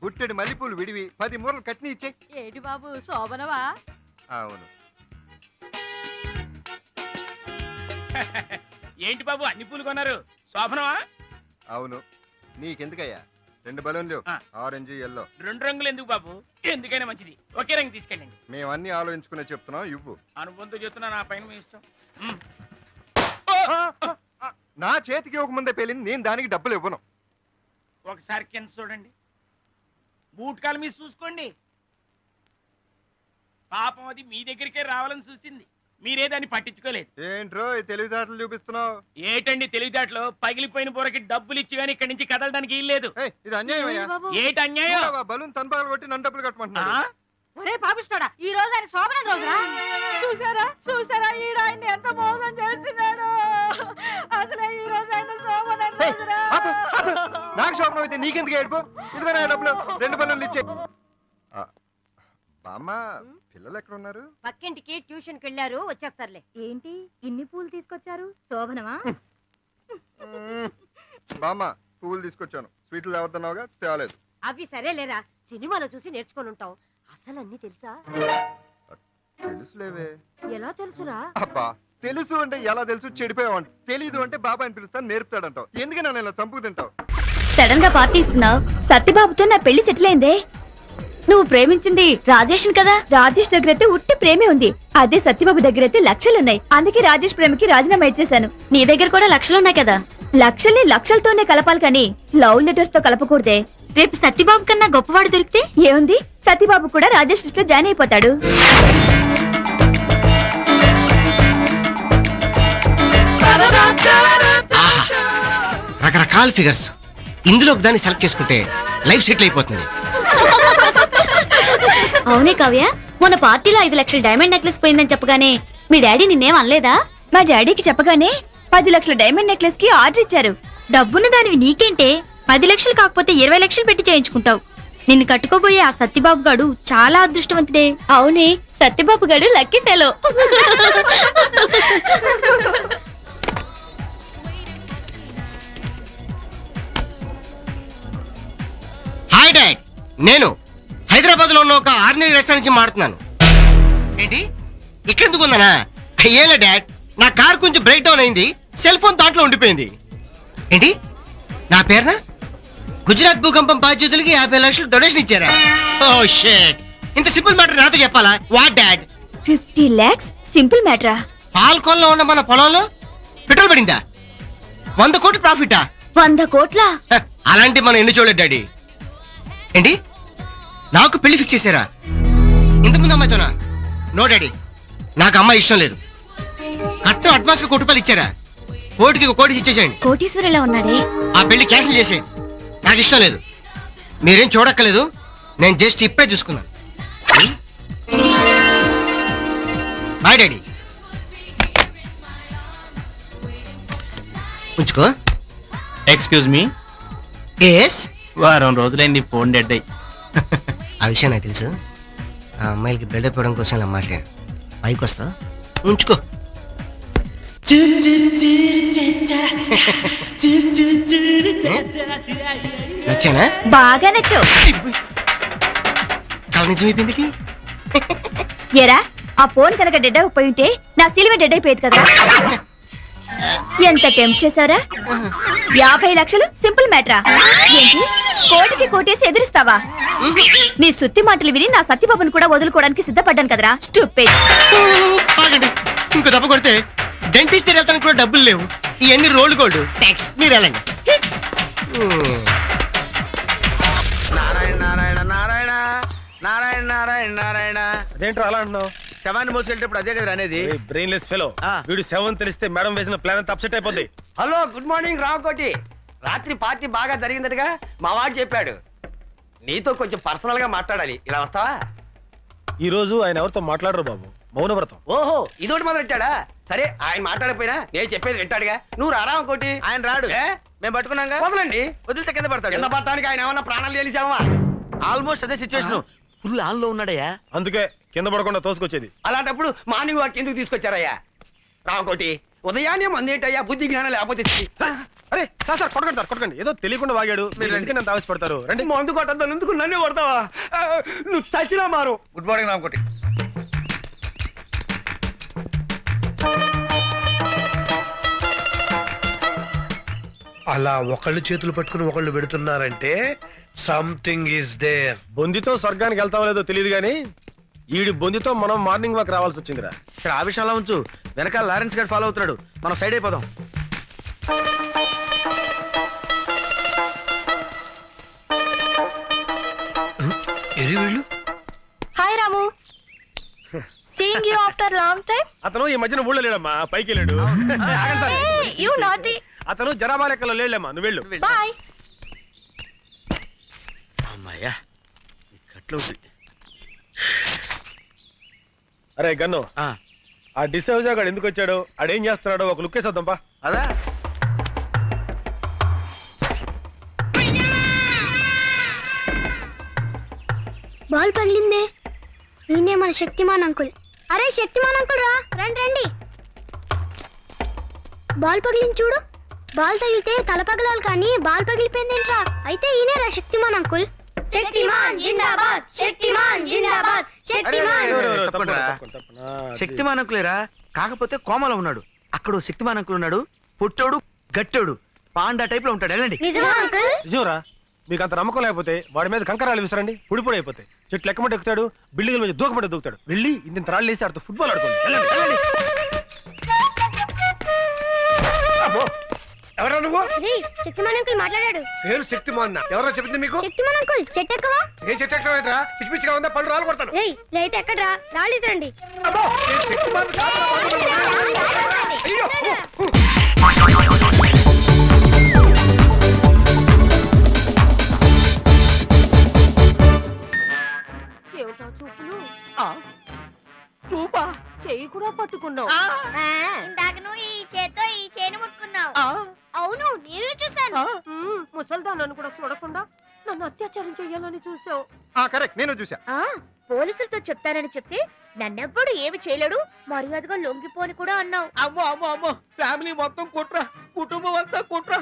బుట్టెడు మల్లెపూలు విడివి 10 మూరలు కట్ని ఇచ్చే. ఏంటి బాబు శోభనవా? అవును. ఏంటి బాబు అన్ని పూలు కొన్నారు? శోభనవా? అవును. నీకెందుకయ్యా? 2 బలూన్లు, ఆరెంజ్ ఎల్లో. 2 రంగులు ఎందుకు బాబు? ఎందుకైనా మంచిది, ఒకే రంగు తీసుకెళ్ళండి. మేము అన్ని ఆలోచించుకునే చెప్తున్నాం, ఇవ్వు. అనుబంధం చెప్తున్నా, నా పైన మీ ఇష్టం. నా చేతికి ఒక ముందే పేలింది, నేను దానికి డబ్బులు ఇవ్వను. ఒకసారి కింద చూడండి, బూట్ కాలు మీద చూసుకోండి. పాపం అది మీ దగ్గరికే రావాలని చూసింది, మీరే దాన్ని పట్టించుకోలేదు. ఏంట్రో తెలివితేటలు చూపిస్తున్నావు? ఏటండి తెలివితేటలో? పగిలిపోయిన బుర్రకి డబ్బులు ఇచ్చి గానీ ఇక్కడి నుంచి కదలడానికి ఇల్లేదు. ఇది అన్యాయం. ఏటి అన్యాయం? బలూన్ తనపాలు కొట్టి నన్ను డబ్బులు కట్టమంటున్నా. ఒరే పాపిస్తాడా, ఈ రోజు ఆయన శోభన రోజురా? చూసారా చూసారా ఈడ ఆయన ఎంత మోసం చేస్తున్నాడు. అసలే ఈ రోజు ఆయన శోభన రోజురా. నాకు శోభనం అయితే నీకెందుకు ఏడుపు? ఇదిగో నా డబ్బులు, 2 బలూన్లు ఇచ్చే. బామ్మ, పిల్లలు ఎక్కడ ఉన్నారు? పక్కింటికి ట్యూషన్కి వెళ్ళారు, వచ్చేస్తారులే. ఏంటి ఇన్ని పూలు తీసుకొచ్చారు? శోభనమా? బామ్మ, పువ్వులు తీసుకొచ్చాను. స్వీట్లు తేవద్దన్నావుగా, తేవలేదు. అవి సరేలేరా, సినిమాలో చూసి నేర్చుకొని ఉంటావు. అసలు అన్ని తెలుసా? తెలుసులేవే. ఎలా తెలుసురా? అబ్బా, తెలుసు అంటే ఎలా తెలుసు? చెడిపోయావంట. తెలీదు అంటే బాబాయ్ పిలుస్తాను, నేర్పుతాడంటావు. ఎందుకు నన్ను ఇలా చంపుకు తింటావు? సడన్ గా పార్టీ ఇస్తున్నావు. సత్యబాబుతో నా పెళ్లి సెటిల్ అయిందే. నువ్వు ప్రేమించింది రాజేష్ కదా? రాజేష్ దగ్గర అయితే ఉట్టి ప్రేమే ఉంది, అదే సత్యబాబు దగ్గర అయితే లక్షలున్నాయి. అందుకే రాజేష్ ప్రేమకి రాజీనామా ఇచ్చేశాను. నీ దగ్గర కూడా లక్షలున్నాయి కదా? లక్షల్ని లక్షలతోనే కలపాలి కానీ లవ్ లెటర్స్ తో కలపకూడదే. రేపు సత్యబాబు కన్నా గొప్పవాడు దొరికితే ఏముంది, సత్యబాబు కూడా రాజేష్ లిస్ట్ లో జాయిన్ అయిపోతాడు. రకరకాల ఫిగర్స్, ఇందులో దాన్ని సెలెక్ట్ చేసుకుంటే లైఫ్ సెటిల్ అయిపోతుంది. అవునే కావ్య, మొన్న పార్టీలో 5 లక్షల డైమండ్ నెక్లెస్ పోయిందని చెప్పగానే మీ డాడీ నిన్నేం అనలేదా? మా డాడీకి చెప్పగానే 10 లక్షల డైమండ్ నెక్లెస్ కి ఆర్డర్ ఇచ్చారు. డబ్బున్న దానివి నీకేంటే? 10 లక్షలు కాకపోతే 20 లక్షలు పెట్టి చేయించుకుంటావు. నిన్ను కట్టుకోబోయే ఆ సత్యబాబు గాడు చాలా అదృష్టవంతుడే. అవునే, సత్యబాబు గాడు లక్కీ ఫెలో. హాయ్ డాడ్, నేను హైదరాబాద్ లో ఉన్న ఒక ఆర్డినరీ రెస్టారెంట్ నుంచి మాట్లాడుతున్నాను. ఏంటి ఇక్కడ ఎందుకు ఉందనా? అయ్యేలా డాడ్, నా కార్ కొంచెం బ్రేక్ డౌన్ అయింది, సెల్ ఫోన్ దాంట్లో ఉండిపోయింది. ఏంటి నా పేరున గుజరాత్ భూకంపం బాధ్యతలకి 50 లక్షలు డొనేషన్ ఇచ్చారా? ఓ షిట్, ఇంత సింపుల్ మ్యాటర్ నాతో చెప్పాలా? What dad? 50 lakhs సింపుల్ మ్యాటరా? పాల్కొల్లో ఉన్న మన పొలంలో పెట్రోల్ పడిందా? 100 కోట్లు ప్రాఫిటా? 100 కోట్ల? అలాంటి మనం ఎన్ని చూడలేదు డాడీ. ఏంటి నాకు పెళ్లి ఫిక్స్ చేశారా? ఇంతకుముందు అమ్మాయితోనా? నో డాడీ, నాకు అమ్మాయి ఇష్టం లేదు. కట్నం అడ్వాన్స్ గా 1 కోటి రూపాయలు ఇచ్చారా? కోటికి 1 కోటి ఇచ్చేసేయండి. కోటీశ్వరులా ఉన్నాడే. ఆ పెళ్లి క్యాన్సిల్ చేసేయండి, నాకు ఇష్టం లేదు. మీరేం చూడక్కలేదు, నేను జస్ట్ ఇప్పుడే చూసుకున్నాను. Bye daddy. ఉంచుకో. Excuse me. ఎస్. వారం రోజులైంది ఫోన్ డెడ్ అయ్యి. ఆ విషయం నాకు తెలుసు. ఆ అమ్మాయిలకి బిల్డప్ ఇవ్వడం కోసం ఇలా మాట్లాడాను. పైకి వస్తా, ఉంచుకో. నచ్చానా? బాగా నచ్చావు. కళ నిజమైపోయింది. ఎరా, ఆ ఫోన్ కనుక డెడ్ అయిపోయి ఉంటే నా సిలివే డెడ్ అయిపోయేది కదా. ఎంత టెంప్ట్ చేశారా? 50 లక్షలు సింపుల్ మ్యాటరా? ఏంటి కోటికి కోటేసి ఎదిరిస్తావా? నీ సుత్తి మాటలు విని నా సత్యబాబుని కూడా వదులుకోవడానికి సిద్ధపడ్డాను కదరా. స్టూపిడ్. ఇంకో దెబ్బ కొడితే డెంటిస్ట్ వెళ్తానికి కూడా డబ్బులు లేవు. ఇవన్నీ రోల్డ్ గోల్డ్. థ్యాంక్స్, మీరు వెళ్ళండి. నారాయణ నారాయణ నారాయణ నారాయణ నారాయణ నారాయణ. అదేంటో అలా అంటున్నావు? శవాన్ని మోసుకెళ్ళేటప్పుడు అదే కదా అనేది. Brainless fellow. వీడు శవం తెలిస్తే మేడం వేసిన ప్లాన్ అంతా అప్సెట్ అయిపోద్ది. Hello, good morning Ramakoti. రాత్రి పార్టీ బాగా జరిగిందటగా మా వాడు చెప్పాడు. నీతో కొంచెం పర్సనల్ గా మాట్లాడాలి, ఇలా వస్తావా? ఈ రోజు ఆయన ఎవరితో మాట్లాడరు బాబు, మౌనవ్రతం. ఓహో, ఇదోటి మొదలెట్టాడా? సరే, ఆయన మాట్లాడకపోయినా నేను చెప్పేది వింటాడుగా. నువ్వు రామకోటి. ఆయన రాడు, మేము పట్టుకున్నాం. వదలండి, వదిలితే కింద పడతాడు. కింద పడటానికి ఆయన ఏమన్నా ప్రాణాలు తెలిసావా? ఆల్మోస్ట్ అదే సిచ్యువేషన్. ఫుల్ ఆన్ లో ఉన్నాడయ్యా. అందుకే కింద పడకుండా తోసుకొచ్చేది. అలాంటప్పుడు మార్నింగ్ వాక్ ఎందుకు తీసుకొచ్చారయ్యా? రామకోటి, ఉదయాన్నే మందేటయ్యా, బుద్ధి జ్ఞానం లేకపోతే. అరే సార్ కొట్టకండి ఏదో తెలియకుండా వాగాడు మీరు ఎందుకు నన్ను ఆవేశపడతారు రండి. మందు కొట్టద్దాను ఎందుకు నన్నే కొడతావా నువ్వు చచ్చినా మారు. Good morning Ramakoti. అలా ఒకళ్ళు చేతులు పట్టుకుని ఒకళ్ళు పెడుతున్నారంటే సంథింగ్ ఈస్ దేర్. బొందితో స్వర్గానికి వెళ్తామో లేదో తెలియదు కానీ ఈడి బొందితో మనం మార్నింగ్ వాక్ రావాల్సి వచ్చిందిరా. ఇక్కడ ఆ విషయంలో ఉంచు, వెనకాల లారెన్స్ గారు ఫాలో అవుతున్నాడు, మనం సైడ్ అయిపోదాం. ఎరి వీళ్ళు hi Ramu, seeing you after long time. అతను ఈ మధ్యన ఊళ్ళో లేడమ్మా, పైకి వెళ్ళాడు. You naughty. అతను జనాభా లెక్కలో లేడమ్మా, నువ్వు వెళ్ళు. బాయ్. అమ్మాయ్యా కట్లు. అరే గన్ను, ఆ డిసౌజా గాడు ఎందుకు వచ్చాడు, ఆడేం చేస్తున్నాడో ఒక లుక్ వేసేద్దాంపా. అదా బాల్ పగిలిందే. ఈయనే మన శక్తిమాన్ అంకుల్. అరే శక్తిమాన్ అంకుల్ రా, రండి రండి. బాల్ పగిలింది చూడు. బాల్ తగిలితే తల పగలాలి కానీ బాల్ పగిలిపోయిందేంట్రా? అయితే ఈయనేరా శక్తిమాన్ అంకుల్. శక్తిమాన్ జిందాబాద్, శక్తిమాన్ జిందాబాద్, శక్తిమాన్. శక్తిమాన్ అంకులేరా, కాకపోతే కోమలో ఉన్నాడు. అక్కడ శక్తిమాన్ అంకుల్ ఉన్నాడు, పుట్టోడు గట్టోడు పాండా టైప్ లో ఉంటాడు. వెళ్ళండి. నిజమా అంకుల్? నిజంరా, మీకు అంత నమ్మకం లేకపోతే వాడి మీద కంకరాలు విసరండి, పొడి అయిపోతాయి. చెట్లు ఎక్కమంటే ఎక్కుతాడు, బిల్డింగ్ మీద దూకమంటే దూకుతాడు. వెళ్ళి ఇంత రాళ్ళు వేసి ఆడుతూ ఫుట్బాల్ ఆడుకోండి. వెళ్ళండి వెళ్ళండి. ఎవరా నువ్వు? శక్తిమాన్ అంకుల్ మాట్లాడాడు. పేరు శక్తిమాన్. ఎవరో చెప్పింది మీకు? శక్తిమాన్ అంకుల్ చెట్టు ఎక్కవా? ఏం చెట్టు ఎక్కడరా? పిచ్చి పిచ్చిగా ఉందా? పళ్ళు రాళ్ళు కొడతాను. ఏయ్ లేతే ఎక్కడ్రా? రాళ్ళు రండి. అబ్బో, నేను శక్తిమాన్ కాదురా బాబు. అయ్యో. ఏమిటా చూపులు? చూపా చెయ్యి కూడా పట్టుకున్నావు. ఇందాక నువ్వు ఈ చేత్తో ఈ చేను ముట్టుకున్నావు. అవును నేను చూసాను. ముసల్దానను కూడా చూడకుండా నన్ను అత్యాచారం చెయ్యాలని చూసావు. కరెక్ట్, నేను చూసా. పోలీసులతో చెప్తానని చెప్తే నన్నెవ్వడు ఏమి చేయలేడు, మర్యాదగా లొంగిపోని కూడా అన్నావు. అమ్మో అమ్మో అమ్మో, ఫ్యామిలీ మొత్తం కుట్ర, కుటుంబం అంతా కుట్ర.